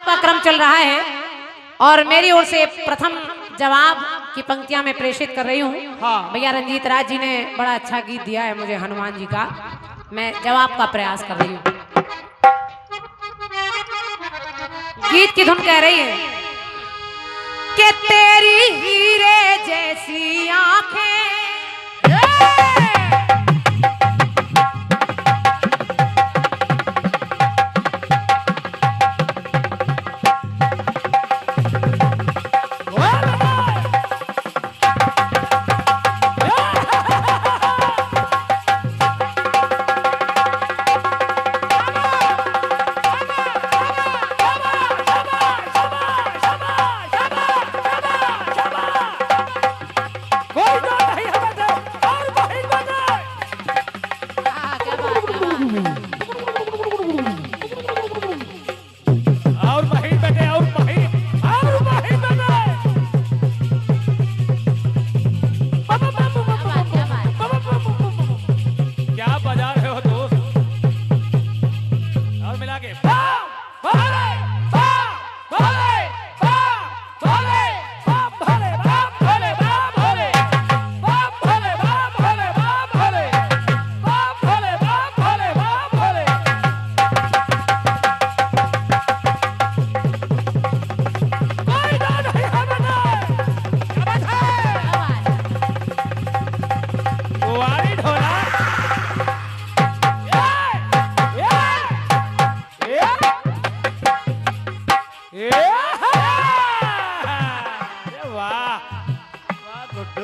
का क्रम चल रहा है और मेरी ओर से प्रथम जवाब की पंक्तियां मैं प्रेषित कर रही हूँ। हाँ। भैया रंजीत राज जी ने बड़ा अच्छा गीत दिया है मुझे हनुमान जी का, मैं जवाब का प्रयास कर रही हूँ। गीत की धुन कह रही है कि तेरी हीरे जैसी आंखें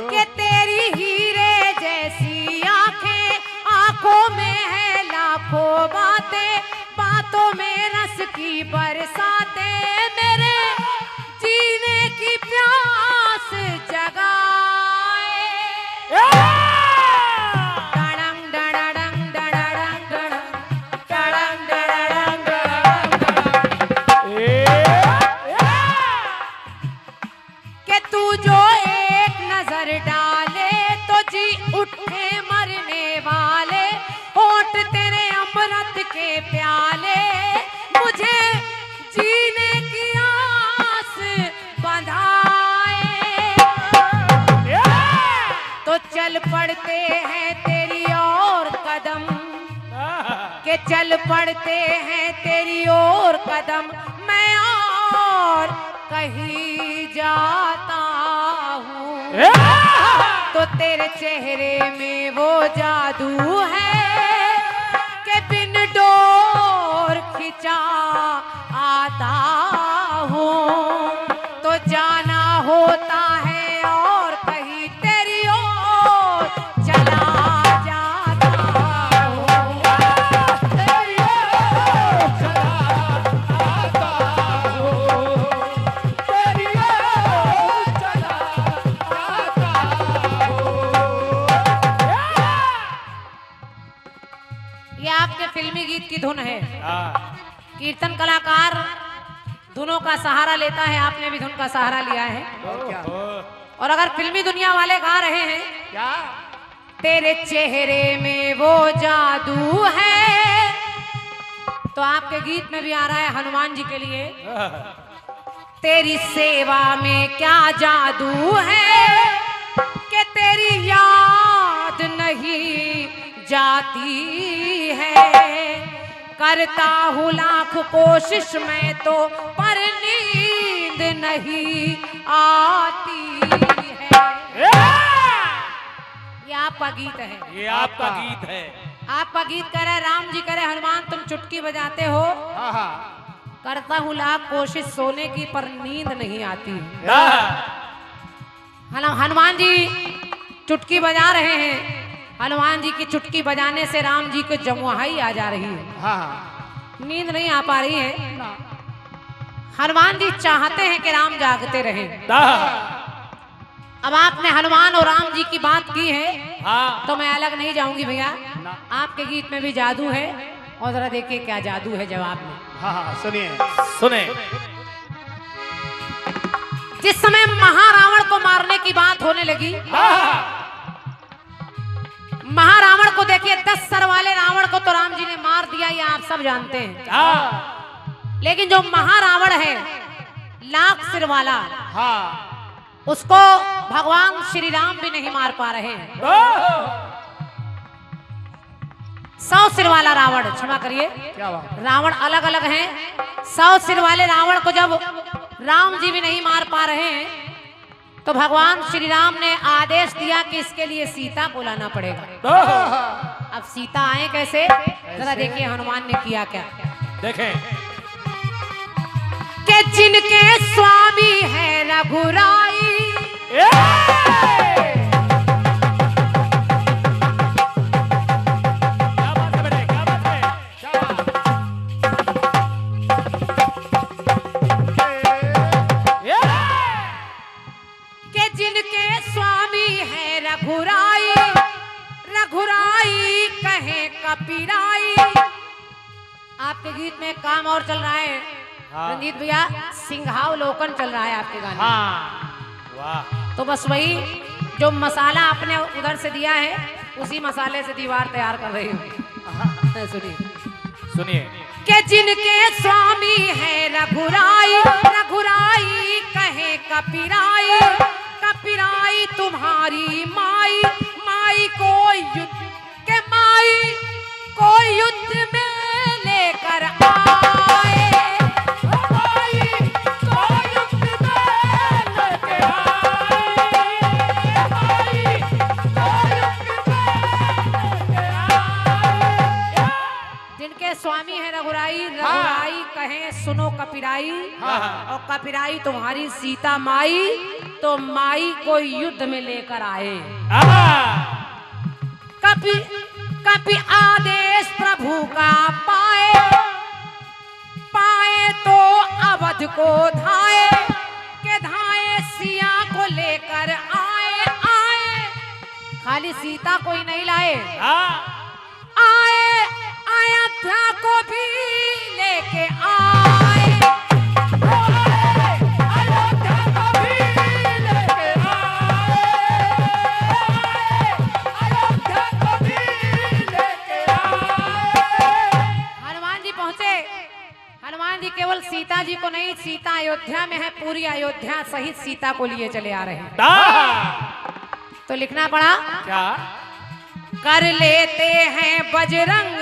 के तेरी हीरे जैसी आंखें, आंखों में है लाखों बातें, बातों में रस की बरसातें, मेरे जीने की प्यास जगाए। डडंग डडडंग डडडंग डडंग डडडंग के तू जो नजर डाले तो जी उठे मरने वाले, होठ तेरे अमृत के प्याले, मुझे जीने की आस बंधाए। तो चल पड़ते हैं तेरी ओर कदम, के चल पड़ते हैं तेरी ओर कदम, मैं और कहीं जाता हूँ तो तेरे चेहरे में वो जादू है कि बिन डोर खिंचा आता हूँ, तो जाना होता है और कहीं तेरी ओर चला जाता हूँ, तेरी ओर चला आता हूँ, तेरी ओर चला ये आपके फिल्मी गीत की धुन है। कीर्तन कलाकार धुनों का सहारा लेता है, आपने भी धुन का सहारा लिया है। और अगर फिल्मी दुनिया वाले गा रहे हैं क्या तेरे चेहरे में वो जादू है, तो आपके गीत में भी आ रहा है हनुमान जी के लिए, तेरी सेवा में क्या जादू है कि तेरी याद नहीं जाती है, करता हूँ लाख कोशिश मैं तो पर नींद नहीं आती है। ये आपका गीत है, ये आपका गीत है। आपका गीत कह रहे राम जी कह रहे हनुमान तुम चुटकी बजाते हो, करता हूँ लाख कोशिश सोने की पर नींद नहीं आती। हनुमान जी चुटकी बजा रहे हैं, हनुमान जी की चुटकी बजाने से राम जी को जमुआई आ जा रही है, नींद नहीं आ पा रही है। हनुमान जी चाहते हैं कि राम जागते रहें। अब आपने हनुमान और राम जी की बात की है तो मैं अलग नहीं जाऊंगी भैया, आपके गीत में भी जादू है और जरा देखिए क्या जादू है जवाब में। सुनिए सुने। जिस समय महारावण को मारने की बात होने लगी, महारावण को देखिए 10 सर वाले रावण को तो राम जी ने मार दिया, ये आप सब जानते हैं। लेकिन जो महारावण है, लाख सिर वाला, हाँ। उसको भगवान श्री राम भी नहीं मार पा रहे हैं। 100 सिर वाला रावण, क्षमा करिए, क्या बात। रावण अलग अलग हैं। 100 सिर वाले रावण को जब राम जी भी नहीं मार पा रहे हैं, तो भगवान श्री राम ने आदेश दिया कि इसके लिए सीता को लाना पड़ेगा। अब सीता आए कैसे, जरा देखिए हनुमान ने किया क्या। देखें कि जिनके स्वामी है रघुराई, क्या बात है बेटे, क्या बात है, क्या कि जिनके स्वामी है रघुराई, रघुराई कहे कपिराई। आपके गीत में काम और चल रहा है रंजीत भैया, सिंहावलोकन चल रहा है आपके गाने। हाँ, वाह। तो बस वही जो मसाला आपने उधर से दिया है, उसी मसाले से दीवार तैयार कर रही हूँ। सुनिए सुनिए। कि जिनके स्वामी है रघुराई, रघुराई कहे कपिराई, कपिराई तुम्हारी माई, माई को युद्ध के माई को युद्ध में लेकर आए, स्वामी है रघुराई, रघुराई कहे सुनो कपिराई, और कपिराई तुम्हारी सीता माई, तो माई को युद्ध में लेकर आए। कपि आदेश प्रभु का पाए, पाए तो अवध को धाए, के धाए सिया को लेकर आए, आए खाली सीता को ही नहीं लाए, आए अयोध्या को भी लेके आए, अयोध्या को भी लेके आए, अयोध्या को भी लेके आए। हनुमान जी पहुंचे। हनुमान जी केवल सीता जी को नहीं, सीता अयोध्या में है, पूरी अयोध्या सहित सीता को लिए चले आ रहे हैं। तो लिखना पड़ा क्या, कर लेते हैं बजरंग,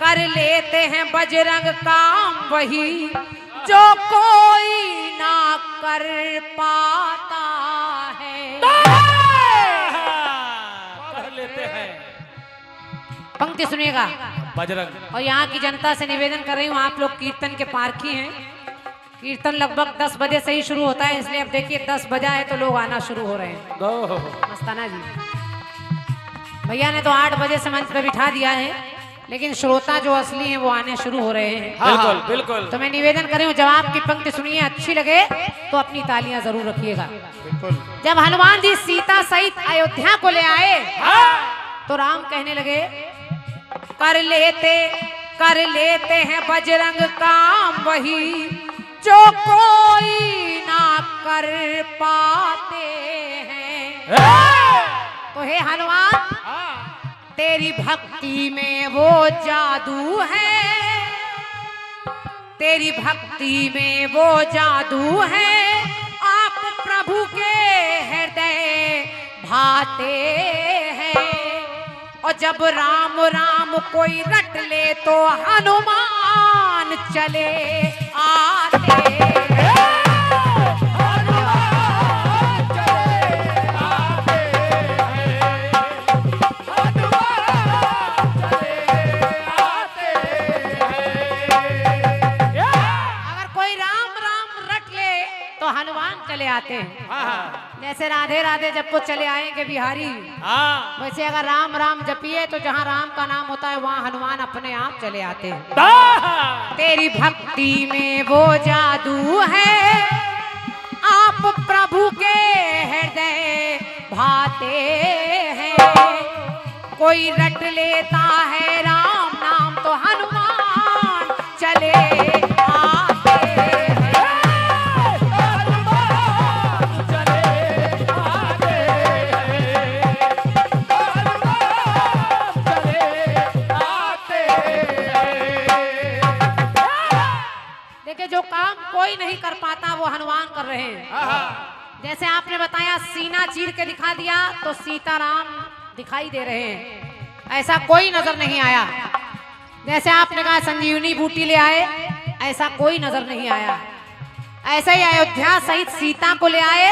कर लेते हैं बजरंग काम वही, जो कोई ना कर पाता है। कर लेते हैं। पंक्ति सुनिएगा बजरंग। और यहाँ की जनता से निवेदन कर रही हूँ, आप लोग कीर्तन के पारखी हैं। कीर्तन लगभग 10 बजे से ही शुरू होता है, इसलिए अब देखिए 10 बजा है तो लोग आना शुरू हो रहे हैं। मस्ताना जी भैया ने तो 8 बजे से मंच पे बिठा दिया है, लेकिन श्रोता जो असली हैं वो आने शुरू हो रहे हैं। बिल्कुल बिल्कुल। तो मैं निवेदन कर रही हूँ, जब आपकी पंक्ति सुनिए अच्छी लगे तो अपनी तालियां जरूर रखिएगा। जब हनुमान जी सीता सहित अयोध्या को ले आए, तो राम कहने लगे कर लेते हैं बजरंग काम वही, जो कोई ना कर पाते हैं। तो हे हनुमान, तेरी भक्ति में वो जादू है, तेरी भक्ति में वो जादू है, आप प्रभु के हृदय भाते हैं। और जब राम राम कोई रट ले तो हनुमान चले आते। हनुमान चले आते हैं। जैसे राधे राधे जब को चले आएंगे बिहारी, वैसे अगर राम राम जपिए तो जहाँ राम का नाम होता है वहाँ हनुमान अपने आप चले आते हैं। तेरी भक्ति में वो जादू है, आप प्रभु के हृदय भाते हैं। कोई रट लेता है राम नाम तो हनुमान चले आते हैं। जो काम कोई नहीं कर पाता वो हनुमान कर रहे हैं। जैसे आपने बताया सीना चीर के दिखा दिया तो सीताराम दिखाई दे रहे हैं, ऐसा कोई नजर नहीं आया। जैसे आपने कहा संजीवनी बूटी ले आए, ऐसा कोई नजर नहीं आया। ऐसे ही अयोध्या सहित सीता को ले आए,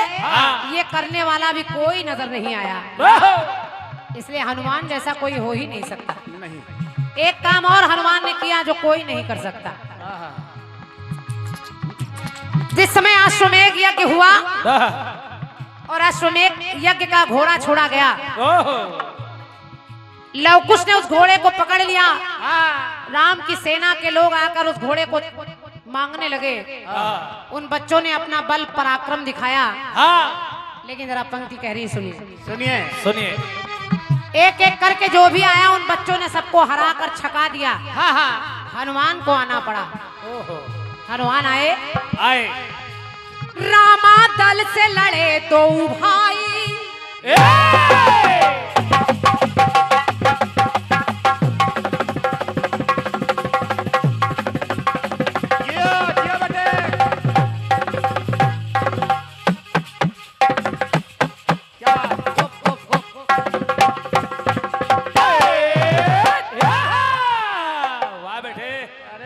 ये करने वाला भी कोई नजर नहीं आया। इसलिए हनुमान जैसा कोई हो ही नहीं सकता। एक काम और हनुमान ने किया जो कोई नहीं कर सकता। जिस समय अश्वमेध यज्ञ हुआ और अश्वमेध यज्ञ का घोड़ा छोड़ा गया, लवकुश ने उस घोड़े को पकड़ लिया। राम की सेना के लोग आकर उस घोड़े को मांगने लगे। उन बच्चों ने अपना बल पराक्रम दिखाया। लेकिन जरा पंक्ति कह रही सुनिए सुनिए। एक एक करके जो भी आया उन बच्चों ने सबको हरा कर छका दिया। हनुमान को आना पड़ा। हनुमान आए। रामा दल से लड़े दो भाई,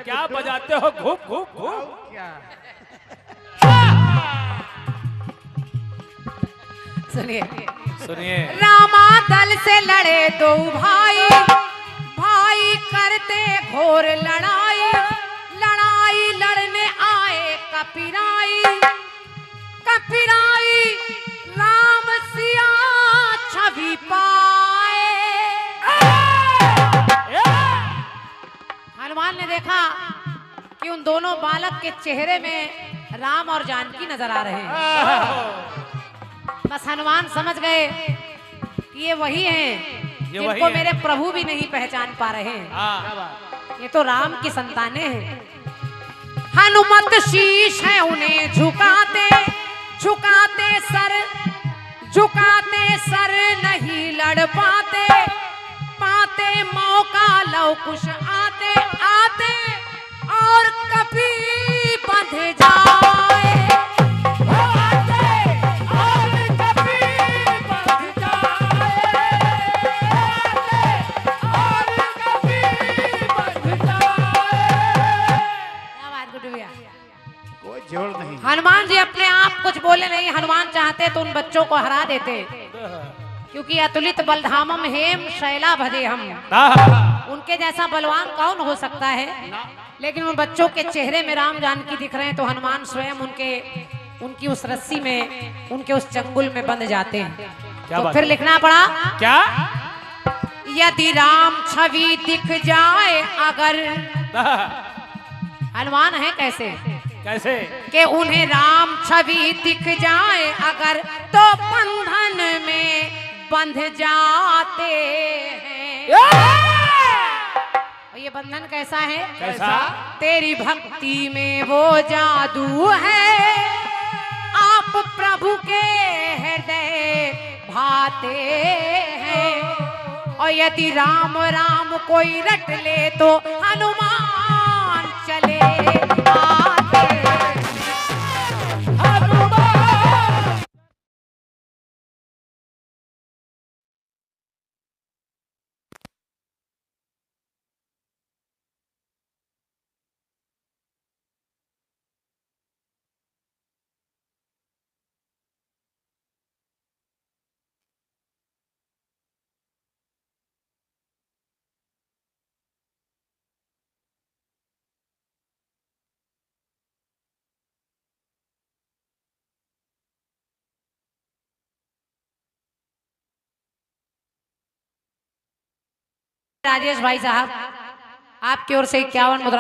क्या बजाते हो घूप घूप घूप। सुनिए। रामा दल से लड़े दो भाई, भाई करते घोर लड़ाई। लड़ाई लड़ने आए कपिराई, कपिराई राम सिया छवि पाए। हनुमान ने देखा कि उन दोनों बालक के चेहरे में राम और जानकी नजर आ रहे हैं। बस हनुमान समझ गए कि ये वही हैं जिनको मेरे प्रभु भी नहीं पहचान पा रहे हैं। ये तो राम की संतानें हैं। हनुमत शीश है उन्हें झुकाते, झुकाते सर नहीं लड़ पाते। पाते मौका लवकुश आते आते और कभी बंध जाए। हनुमान जी अपने आप कुछ बोले नहीं। हनुमान चाहते तो उन बच्चों को हरा देते, क्योंकि अतुलित बलधामम हेम शैला भजे हम। उनके जैसा बलवान कौन हो सकता है। लेकिन उन बच्चों के चेहरे में राम जानकी दिख रहे हैं तो हनुमान स्वयं उनकी उस रस्सी में, उनके उस चंगुल में बंध जाते हैं। तो फिर लिखना पड़ा क्या? यदि राम छवि दिख जाए अगर। हनुमान है कैसे कि उन्हें राम छवि दिख जाए अगर तो बंधन में बंध जाते हैं। और ये बंधन कैसा है? तेरी भक्ति में वो जादू है, आप प्रभु के हृदय भाते हैं। और यदि राम राम कोई रट ले तो हनुमान चले आते। राजेश भाई साहब, आपकी ओर से 51 मुद्रा।